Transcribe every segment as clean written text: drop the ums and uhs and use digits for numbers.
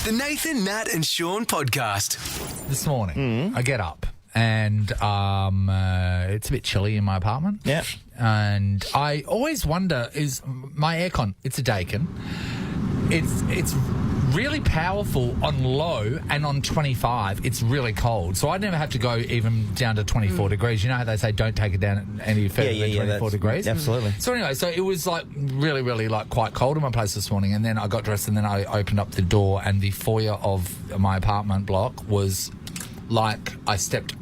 The Nathan, Nat and Shaun podcast. This morning, I get up and it's a bit chilly in my apartment. Yeah. And I always wonder, is my aircon, it's a Dakin, it's really powerful on low, and on 25 it's really cold. So I never have to go even down to 24 degrees. You know how they say don't take it down any further than 24 degrees? Absolutely. So anyway, so it was like really, really like quite cold in my place this morning, and then I got dressed and then I opened up the door and the foyer of my apartment block was like I stepped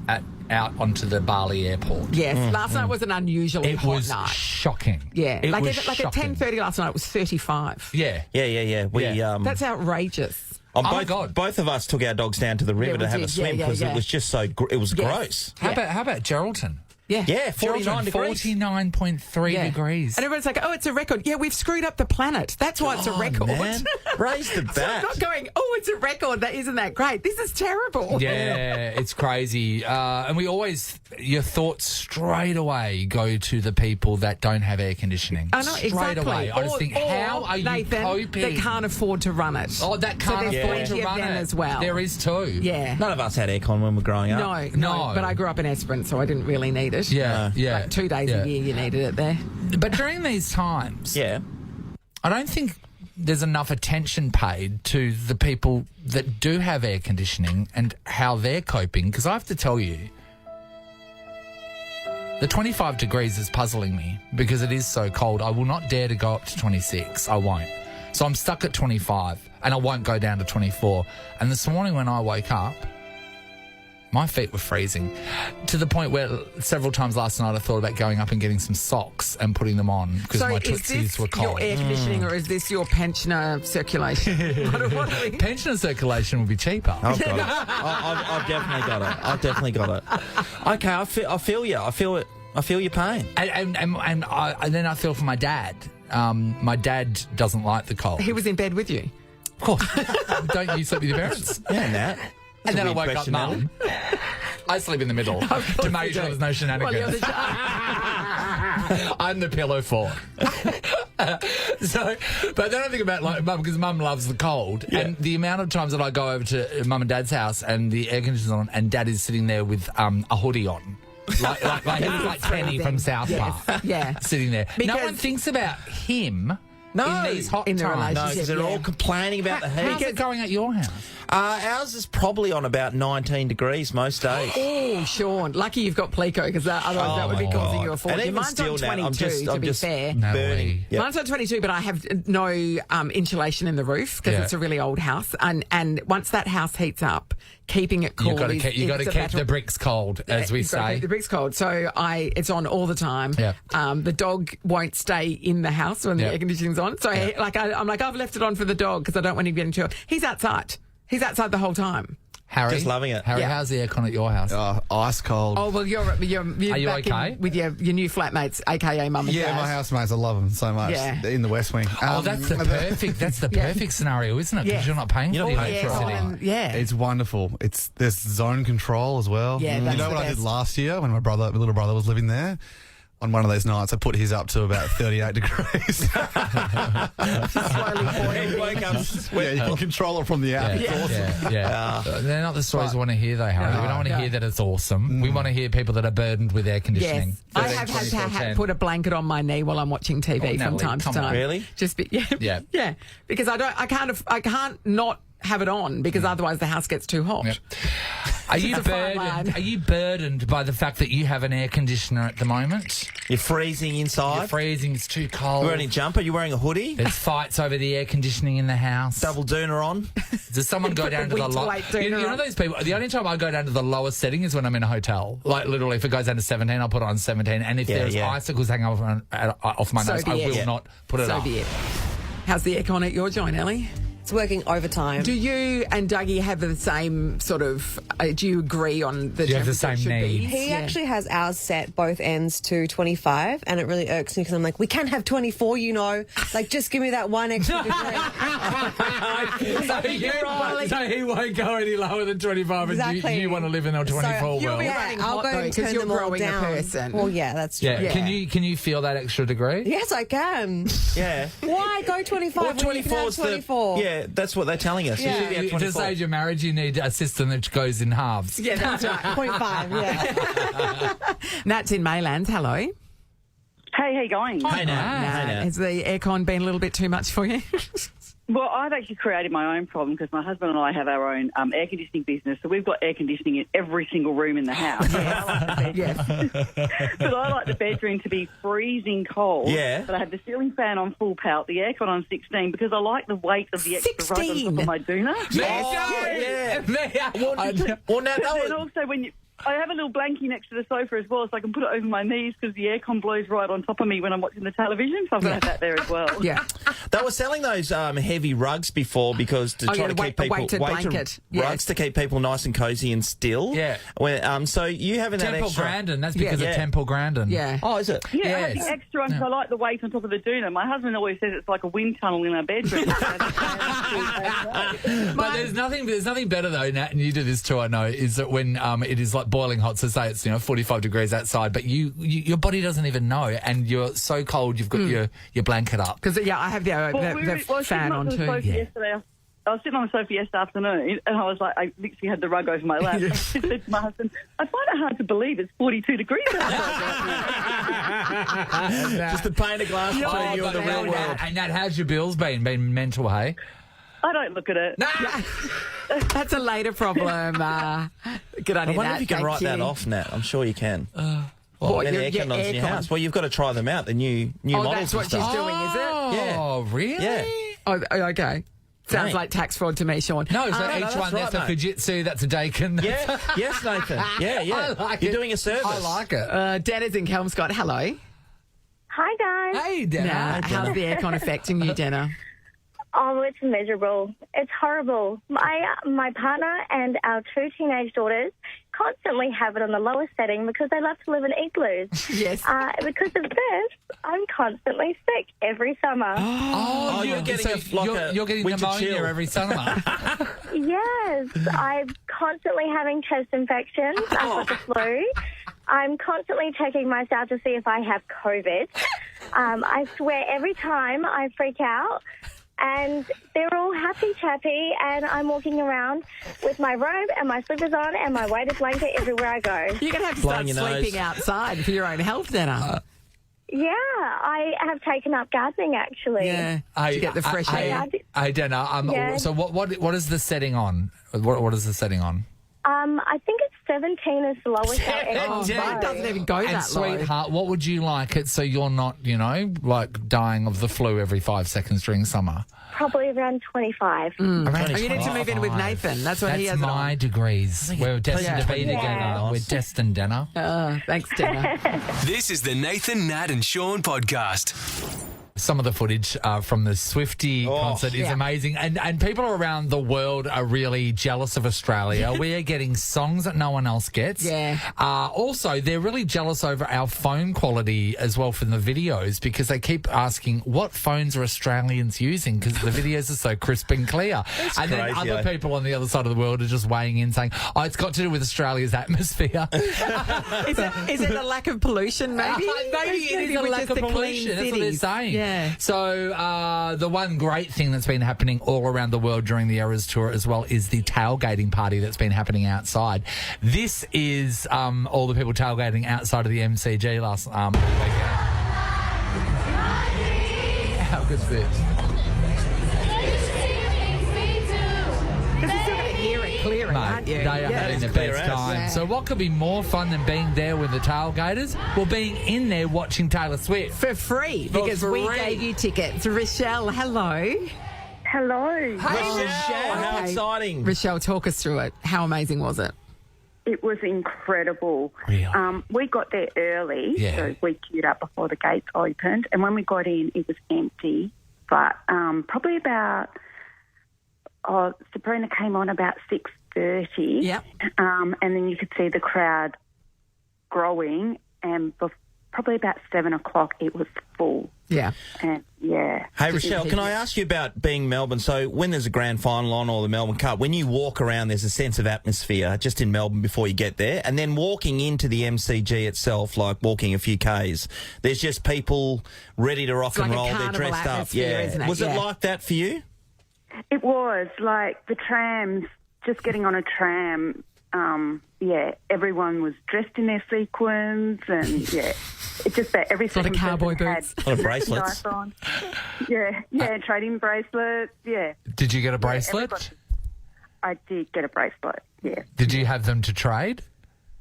out onto the Bali airport. Yes, last night was an unusually It hot was night. shocking. Yeah, It like was at shocking. 10:30 last night it was 35. Yeah. Yeah. We That's outrageous. Oh my God. Both of us took our dogs down to the river we to have a did. swim Yeah, because yeah. it was just so it was gross. How about Geraldton? Yeah. Yeah, 49 degrees. 49.3 Yeah. degrees. And everyone's like, oh, it's a record. Yeah, we've screwed up the planet. That's why it's a record. Man. Raise the So I'm bat. not going, oh, it's a record. Isn't that great? This is terrible. Yeah, it's crazy. And we always, your thoughts straight away go to the people that don't have air conditioning. I know, straight exactly. away. I just think, how are Nathan, you coping? They can't afford to run it. Oh, that So can't there's afford plenty to of run them it. as well. There is too. Yeah. None of us had aircon when we were growing up. No. But I grew up in Esperance, so I didn't really need it. Yeah, yeah. Like 2 days yeah. a year you needed it there. But during these times, Yeah. I don't think there's enough attention paid to the people that do have air conditioning and how they're coping. Because I have to tell you, the 25 degrees is puzzling me because it is so cold. I will not dare to go up to 26. I won't. So I'm stuck at 25 and I won't go down to 24. And this morning when I woke up, my feet were freezing to the point where several times last night I thought about going up and getting some socks and putting them on because my is tootsies this were cold. your air conditioning or is this your pensioner circulation? What are we- Pensioner circulation would be cheaper. I've got it. I've definitely got it. I've definitely got it. Okay, I feel you. I feel it. I feel your pain. And then I feel for my dad. My dad doesn't like the cold. He was in bed with you. Of course. Don't you sleep with your parents? Yeah, Nat. And then I Weird woke up, question, Mum. I sleep in the middle to make sure there's no shenanigans. I'm the pillow fort. But then I think about like Mum, because Mum loves the cold, and the amount of times that I go over to Mum and Dad's house and the air conditioner's on, and Dad is sitting there with a hoodie on. Like he was like Kenny from South Park. Yeah. Sitting there. No Because- one thinks about him No, in these hot in the times. relationship. No, because they're all complaining about the How's heat. it going at your house? Ours is probably on about 19 degrees most days. Oh, Sean, lucky you've got Pleco because otherwise that would be causing you a And fortune. even Mine's still, on Nat, 22, to be fair. No burning. way. Yep. Mine's on 22, but I have no insulation in the roof because Yeah. it's a really old house. And once that house heats up, keeping it cool You've got to is keep, it's a keep battle. the bricks cold, as we You've got to say. keep the bricks cold. So it's on all the time. Yeah. The dog won't stay in the house when the Yeah. air conditioning's on. So I'm like, I've left it on for the dog because I don't want him getting too. He's outside. He's outside the whole time. Harry, Just loving it. Harry, Yeah. how's the aircon at your house? Ice cold. Oh well, you're Are you back okay? in with your new flatmates, aka Mum and Yeah, Dad. my housemates, I love them so much. Yeah. In the West Wing. Oh, that's the perfect. That's the Yeah. perfect scenario, isn't it? Because Yeah. you're not paying You're for not the paying for it. electricity. Yeah. It's wonderful. There's zone control as well. Yeah, that's you know the what I best. did last year when my little brother was living there? On one of those nights, I put his up to about 38 degrees. Slowly boiling. He woke up Yeah, sweating. you can control it from the app. Yeah, It's awesome. yeah. They're not the stories we want to hear, though, Harry. No, we don't want to no. hear that it's awesome. We want to hear people that are burdened with air conditioning. Yes, I have had to 13, put a blanket on my knee while I'm watching TV Oh, from Natalie, time to come on. time. Really? Yeah, because I can't not have it on because otherwise the house gets too hot. Yep. Are you It's a fine line. burdened? Are you burdened by the fact that you have an air conditioner at the moment? You're freezing You're inside. freezing. It's too cold. You're wearing a jumper. You're wearing a hoodie. There's fights over the air conditioning in the house. Double dooner on. Does someone go down to the Week to wait you dinner know on. those people? The only time I go down to the lowest setting is when I'm in a hotel. Like literally, if it goes down to 17, I'll put it on 17. And if Yeah, there's yeah. icicles hanging off my So nose, be I it. will Yeah. not put it So up. be it. How's the aircon at your joint, Ellie? It's working overtime. Do you and Dougie have the same sort of? Do you agree on the? Do you have the temperature same it should be? needs? He Yeah. actually has ours set both ends to 25, and it really irks me because I'm like, we can have 24, you know. Like, just give me that one extra degree. So he won't go any lower than 25, Exactly. and you want to live in a 24 So, world. You'll be Yeah, running I'll hot, go though, and 'cause turn you're them all growing a down. person. Well, yeah, that's true. Yeah. Yeah. Can you feel that extra degree? Yes, I can. Yeah. Why go 25 Well, when you can have 24's 24? Yeah, That's what they're telling us. You should be at To 24. save your marriage, you need a system that goes in halves. Yeah, that's right. 0.5, yeah. Nat's in Maylands. Hello. Hey, how you going? Hey, Nat. Hey, Nat. Has the aircon been a little bit too much for you? Well, I've actually created my own problem because my husband and I have our own air conditioning business, so we've got air conditioning in every single room in the house. But I like the bedroom to be freezing cold. Yeah. But I have the ceiling fan on full pelt, the aircon on 16, because I like the weight of the extra rug on 16? top of my doona. Well, Nat, But then also when I have a little blankie next to the sofa as well, so I can put it over my knees because the aircon blows right on top of me when I'm watching the television, so I'm going to have that there as well. Yeah. they were selling those heavy rugs before because to try to keep people weighted blanket. rugs to keep people nice and cozy and still. Yeah. So you having that Temple extra? Grandin. That's because Yeah. of Temple Grandin. Yeah. Oh, is it? Yeah, I Yes. have the extra one because I like the weight on top of the doona. My husband always says it's like a wind tunnel in our bedroom. But there's nothing better though, Nat, and you do this too, I know, is that when it is like boiling hot, so say it's 45 degrees outside, but your body doesn't even know, and you're so cold you've got your blanket up. Because, I have the fan on too. Yesterday, I was sitting on the sofa yesterday afternoon and I was like, I literally had the rug over my lap. I said to my husband, I find it hard to believe it's 42 degrees outside. Just a pane of glass between you and the real world. And Nat, how's your bills been? Been mental, hey? I don't look at it. That's a later problem. Good on I you, wonder Nat. if you can Thank write that off, Nat. I'm sure you can. Any air your conditioners in your aircon. house? Well, you've got to try them out. The new models that's and what stuff. she's doing, is it? Oh, really? Yeah. Oh, okay. Sounds Mate. like tax fraud to me, Sean. No, so no, each that's one, right, that's a mate. Fujitsu, that's a Dakin. Yeah. Yes, Nathan. Yeah. I like You're it. doing a service. I like it. Dana's in Kelmscott. Hello. Hi, guys. Hey, Dana. Nah, how's the aircon affecting you, Dana? Oh, it's miserable. It's horrible. My partner and our two teenage daughters constantly have it on the lowest setting because they love to live in igloos. Yes. Because of this, I'm constantly sick every summer. Oh, you're getting you're getting winter pneumonia chill. every summer. Yes, I'm constantly having chest infections. I've got the flu. I'm constantly checking myself to see if I have COVID. I swear every time I freak out. And they're all happy-chappy, and I'm walking around with my robe and my slippers on and my weighted blanket everywhere I go. You're going to have to Blowing start your nose. sleeping outside for your own health, Dana. Yeah, I have taken up gardening, actually. Yeah. To get the fresh air. Hey, Dana. Yeah. So what is the setting on? What is the setting on? I think it's 17 is the lowest. Oh, it doesn't even go And that low. sweetheart, what would you like it so you're not, like dying of the flu every 5 seconds during summer? Probably around 25. Around Oh, you need to move in with 25. Nathan. That's what he That's has it my on. degrees. We're destined to be Yeah. together. Yeah. We're destined, Dana. Thanks, Dana. This is the Nathan, Nat, and Sean podcast. Some of the footage from the Swiftie concert is Yeah. amazing. And people around the world are really jealous of Australia. We are getting songs that no one else gets. Yeah. Also, they're really jealous over our phone quality as well from the videos because they keep asking what phones are Australians using because the videos are so crisp and clear. And then crazy, other eh? people on the other side of the world are just weighing in saying, oh, it's got to do with Australia's atmosphere. Is it a lack of pollution, maybe? Maybe it is a We're lack just of a clean pollution. That's what they're cities. saying. Yeah. So the one great thing that's been happening all around the world during the Eras tour as well is the tailgating party that's been happening outside. This is all the people tailgating outside of the MCG last weekend. How good's this? Because you're still going to hear it clearing, aren't you? They are having the clear best as. time. Yeah. So what could be more fun than being there with the tailgaters? Well, being in there watching Taylor Swift. For free, For because we free. gave you tickets. Rochelle, hello. Hello. Rochelle, how Okay. exciting. Rochelle, talk us through it. How amazing was it? It was incredible. Really? We got there early, Yeah. so we queued up before the gates opened. And when we got in, it was empty. But probably about, Sabrina came on about 6:30. Yep. And then you could see the crowd growing. And probably about 7 o'clock, it was full. Yeah. And yeah. Hey, Rochelle, can I ask you about being Melbourne? So when there's a grand final on or the Melbourne Cup, when you walk around, there's a sense of atmosphere just in Melbourne before you get there. And then walking into the MCG itself, like walking a few Ks, there's just people ready to rock It's and like a roll. They're carnival dressed up. atmosphere, Yeah. isn't it? Was Yeah. it like that for you? It was like the trams, just getting on a tram. Everyone was dressed in their sequins, and it's just that every Sort of cowboy boots. A lot of bracelets. On. Trading bracelets. Yeah. Did you get a bracelet? I did get a bracelet. Yeah. Did you have them to trade?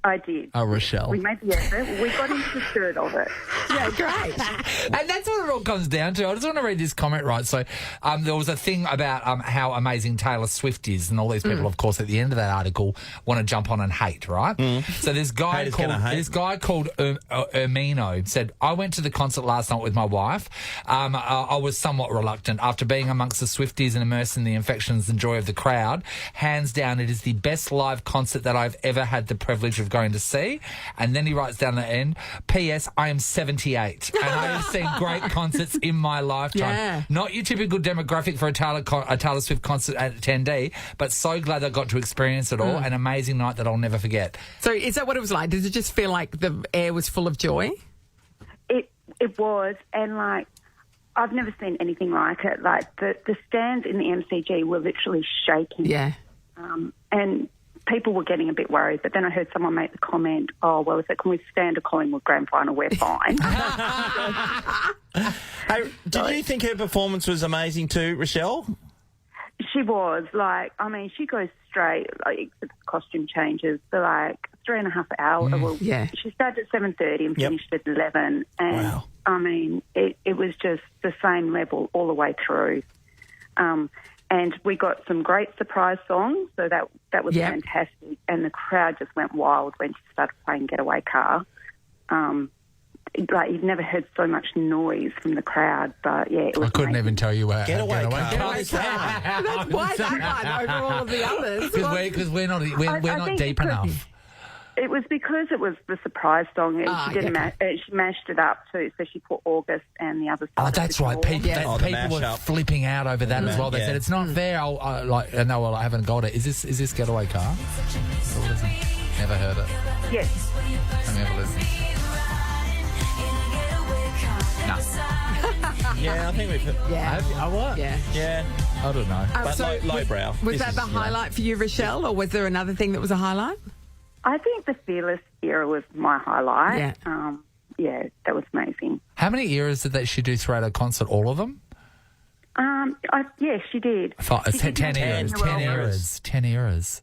I did. Oh, Rochelle. We made the effort. We got into the spirit of it. Yeah, great. And that's what it all comes down to. I just want to read this comment, right? So there was a thing about how amazing Taylor Swift is, and all these people, of course, at the end of that article want to jump on and hate, right? So this guy called Ermino said, I went to the concert last night with my wife. I was somewhat reluctant. After being amongst the Swifties and immersed in the infections and joy of the crowd, hands down, it is the best live concert that I've ever had the privilege of going to see. And then he writes down at the end, P.S. I am 78 and I have seen great concerts in my lifetime. Yeah. Not your typical demographic for a Taylor Swift concert attendee, but so glad I got to experience it all. An amazing night that I'll never forget. So is that what it was like? Did it just feel like the air was full of joy? It was, and like I've never seen anything like it. Like the stands in the MCG were literally shaking. Yeah. And people were getting a bit worried, but then I heard someone make the comment, oh, well, if it can withstand a Collingwood grand final, we're fine. Hey, did you think her performance was amazing too, Rochelle? She was. Like, I mean, she goes straight, like, costume changes for, like, 3.5 hours. Well, she started at 7:30 and finished at 11. And, wow. I mean, it was just the same level all the way through. And we got some great surprise songs, so that was fantastic. And the crowd just went wild when she started playing Getaway Car. Like, you've never heard so much noise from the crowd, but it was I couldn't even tell you where Getaway Car. That's why that one over all of the others. Because we're not deep enough. It was because it was the surprise song. She mashed it up too, so she put August and the other song. Oh, that's right. People were mashup. flipping out over that as well. They said it's not fair. I haven't got it. Is this Getaway Car? What is it? Never heard it. Yes. Let me have a listen. No. Yeah, I think we've... I what? Yeah. I don't know. But lowbrow. Was that the highlight for you, Rochelle, or was there another thing that was a highlight? I think the Fearless era was my highlight. Yeah. That was amazing. How many eras did she do throughout her concert? All of them? Yes, she did. 10 eras. 10 eras. 10 eras.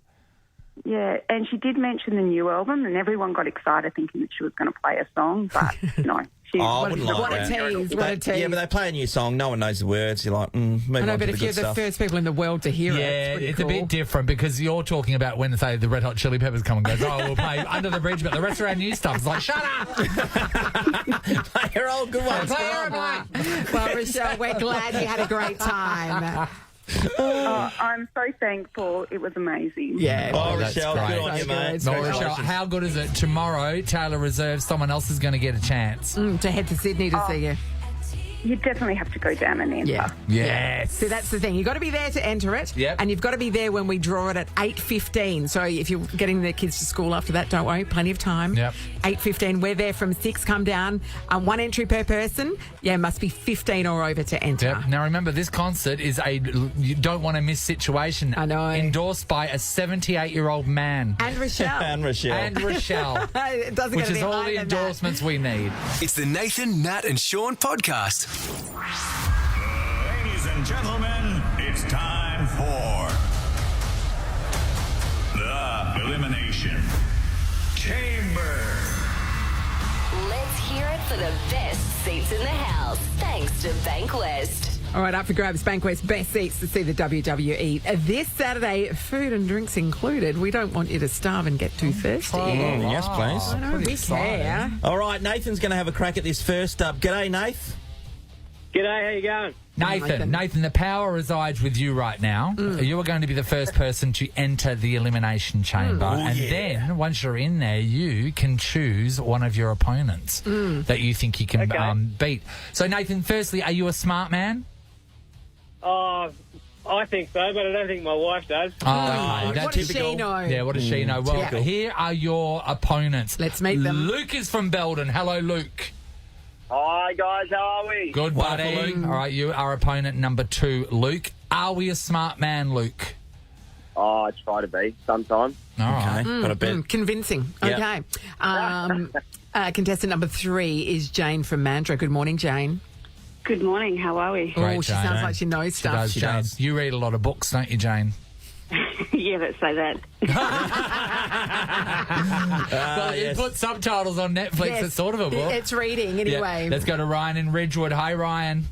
Yeah, and she did mention the new album, and everyone got excited thinking that she was going to play a song, but no. I wouldn't like what that. a tease, what a tease. Yeah, but they play a new song, no one knows the words, you're like, move I know, on but to if the you're good the stuff. first people in the world to hear it, it's cool. a bit different because you're talking about when, say, the Red Hot Chili Peppers come and goes, we'll play Under the Bridge, but the rest of our new stuff is like, shut up! Play your old good ones. Play your Well, Rochelle, we're glad you had a great time. I'm so thankful. It was amazing. Yeah. Oh, that's Rochelle, great. good on you, mate. No, Rochelle, how good is it? Tomorrow, Taylor reserves someone else is going to get a chance. To head to Sydney to see you. You definitely have to go down and enter. Yeah. Yes. So that's the thing. You've got to be there to enter it. Yep. And you've got to be there when we draw it at 8:15. So if you're getting the kids to school after that, don't worry. Plenty of time. Yep. 8:15. We're there from 6. Come down. 1 entry per person. Yeah, must be 15 or over to enter. Yep. Now, remember, this concert is you don't want to miss situation. I know. Endorsed by a 78-year-old man. And Rochelle. And Rochelle. It doesn't Which get is any all higher the than that. endorsements we need. It's the Nathan, Nat and Shaun podcast. Ladies and gentlemen, it's time for the Elimination Chamber. Let's hear it for the best seats in the house, thanks to Bankwest. All right, up for grabs, Bankwest's best seats to see the WWE. This Saturday, food and drinks included. We don't want you to starve and get too thirsty. Yes, please. I know, we care. All right, Nathan's going to have a crack at this first up. G'day, Nath. G'day, how you going? Nathan, the power resides with you right now. You are going to be the first person to enter the Elimination Chamber. Then, once you're in there, you can choose one of your opponents that you think you can beat. So, Nathan, firstly, are you a smart man? I think so, but I don't think my wife does. What does she know? Yeah, what does she know? Well, here are your opponents. Let's meet them. Luke is from Belden. Hello, Luke. Hi, guys. How are we? Good, buddy. All right, you are opponent number 2. Luke, Are we a smart man, Luke? Oh, I try to be sometimes. All right. Got a bit. Convincing. Yeah. Okay. Contestant number 3 is Jane from Mandurah. Good morning, Jane. Good morning. How are we? Great, She Jane. sounds like she knows She stuff. does, Jane. does. You read a lot of books, don't you, Jane? Yeah, let's say that. Well, you put subtitles on Netflix. Yes, It's sort of a book. It's reading, anyway. Yeah. Let's go to Ryan in Ridgewood. Hi, Ryan.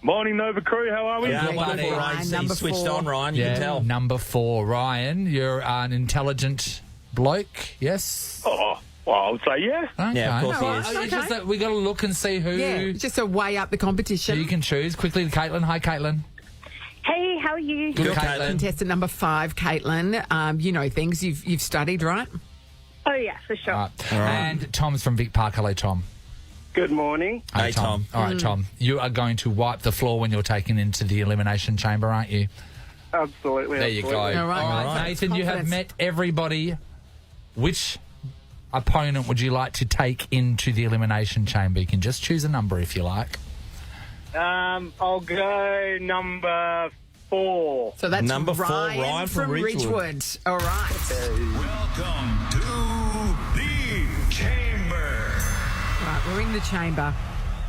Morning, Nova Crew. How are we? Yeah, Good wonderful, morning, Ryan. Ryan. He's Number switched 4. on, Ryan. You can tell. Number 4, Ryan. You're an intelligent bloke, yes? Oh, well, I would say yeah. Okay. Yeah, of course he Oh, is. It's just that we got to look and see who Yeah, just to weigh up the who competition. you can choose. Quickly to Caitlin. Hi, Caitlin. Hey, how are you? Good, Caitlin. Contestant number 5, Caitlin. You know things. You've studied, right? Oh, yeah, for sure. All right. And Tom's from Vic Park. Hello, Tom. Good morning. Hey, Tom. All right, Tom. You are going to wipe the floor when you're taken into the elimination chamber, aren't you? Absolutely. There you go. absolutely. All right, All right, mate. Nathan, you have Confidence. met everybody. Which opponent would you like to take into the elimination chamber? You can just choose a number if you like. I'll go number 4. So that's Number 4, Ryan from Ridgewood. All right. Welcome to the chamber. Right, we're in the chamber.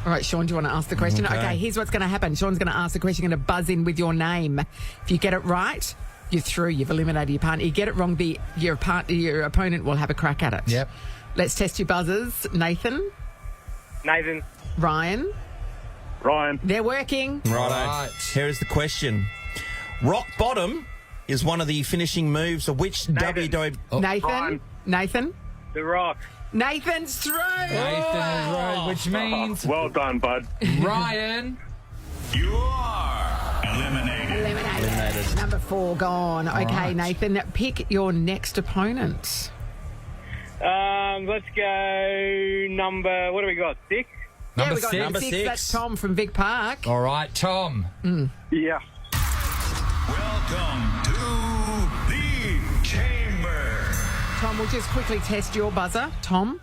All right, Sean, do you want to ask the question? Okay, here's what's going to happen. Sean's going to ask the question. You're going to buzz in with your name. If you get it right, you're through. You've eliminated your partner. You get it wrong, your opponent will have a crack at it. Yep. Let's test your buzzers. Nathan, Nathan. Ryan, Ryan. they're working. Right. Here is the question. Rock bottom is one of the finishing moves of which WWE... Nathan, The Rock. Nathan's through. Nathan is right, which means Well done, bud. Ryan. You are eliminated. Eliminated. Number 4 gone. Okay, right. Nathan, pick your next opponent. Let's go number, what do we got, 6? Number we got 6. Number 6. That's Tom from Vic Park. All right, Tom. Yeah. Welcome to the chamber. Tom, we'll just quickly test your buzzer. Tom,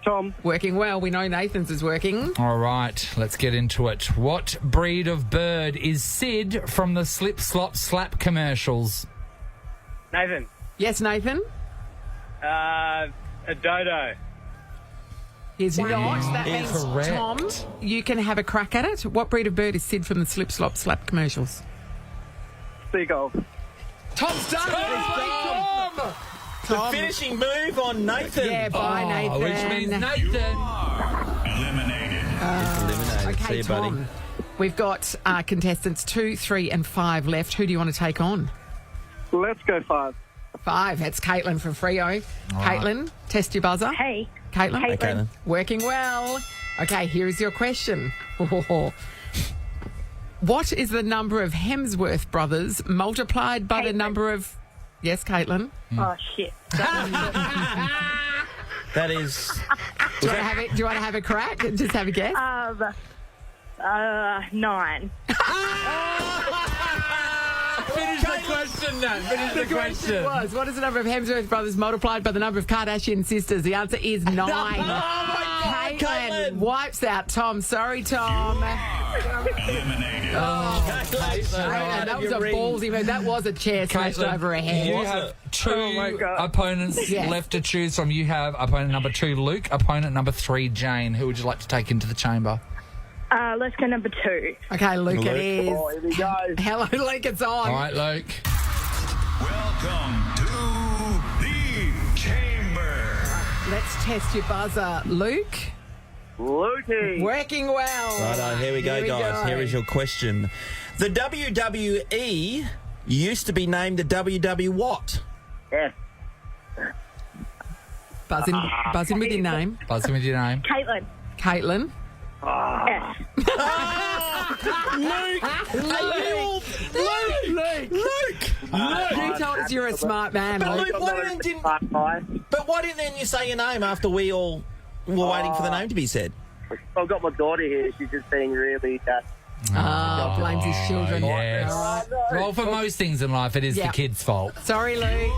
Tom. working well. We know Nathan's is working. All right, let's get into it. What breed of bird is Sid from the Slip Slop Slap commercials? Nathan. Yes, Nathan? A dodo. He's not. That means, Incorrect. Tom, you can have a crack at it. What breed of bird is Sid from the Slip Slop Slap commercials? Seagull. Tom's done it. The finishing move on Nathan. Yeah, bye, Nathan. Which means Nathan. Eliminated. Eliminated. See Okay, you, Tom. buddy. We've got contestants 2, 3 and 5 left. Who do you want to take on? Let's go 5. 5. That's Caitlin from Freo. Caitlin, test your buzzer. Hey. Caitlin. Hey, Caitlin. Working well. Okay, here is your question. What is the number of Hemsworth brothers multiplied by the number of... Yes, Caitlin. Oh, shit. That is... Do you want to have a crack? Just have a guess. 9. Finish the question, Nat. Finish the question was, what is the number of Hemsworth brothers multiplied by the number of Kardashian sisters? The answer is 9. Oh, my God, Caitlin. Wipes out Tom. Sorry, Tom. Eliminated. Caitlin, that was a ballsy move. That was a chair smashed Caitlin, over her head. You have 2 opponents Yes. left to choose from. You have opponent number 2, Luke. Opponent number 3, Jane. Who would you like to take into the chamber? Let's go number 2. Okay, Luke, Luke. it is. Oh, here we go. Hello, Luke, it's on. All right, Luke. Welcome to the chamber. Let's test your buzzer. Luke, Lukey. working well. Righto, here we go, guys. Here is your question. The WWE used to be named the WW what? Yes. Buzz in with your name. Buzz in with your name. Caitlin. Caitlin. Yes. Luke. You told us you're a smart man, But Luke. Luke, why didn't you say your name after we all were waiting for the name to be said? I've got my daughter here. She's just being really... Blames his children. Yes. All right. Well, for most things in life, it is Yeah. the kid's fault. Sorry, Luke.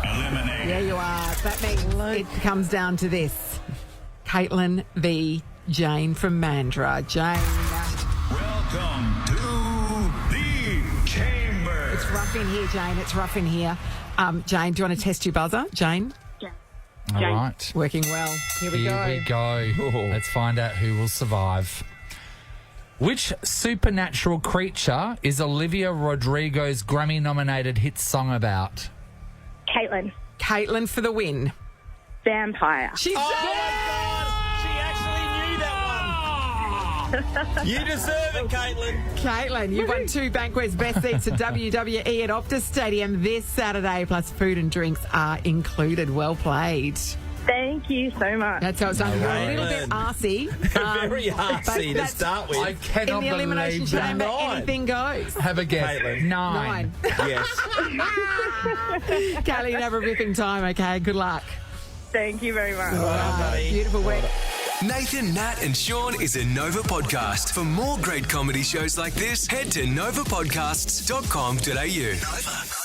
Eliminated. There you are. That means it comes down to this. Caitlin v. Jane from Mandurah. Jane. Welcome to the in here, Jane. It's rough in here. Jane, do you want to test your buzzer? Jane? All right. Working well. Here we Here we go. Let's find out who will survive. Which supernatural creature is Olivia Rodrigo's Grammy-nominated hit song about? Caitlin. Caitlin for the win. Vampire. She's You deserve it, Caitlin. Caitlin, you won 2 Bankwest best seats at WWE at Optus Stadium this Saturday, plus food and drinks are included. Well played. Thank you so much. That's how it's done. You're a little bit arsey. Very arsey to start with. I cannot In the Elimination believe that. Chamber, 9. anything goes. Have a guess. Caitlin. 9. Yes. Caitlin, have a ripping time, okay? Good luck. Thank you very much. Beautiful work. Nathan, Nat and Sean is a Nova podcast. For more great comedy shows like this, head to novapodcasts.com.au. Nova.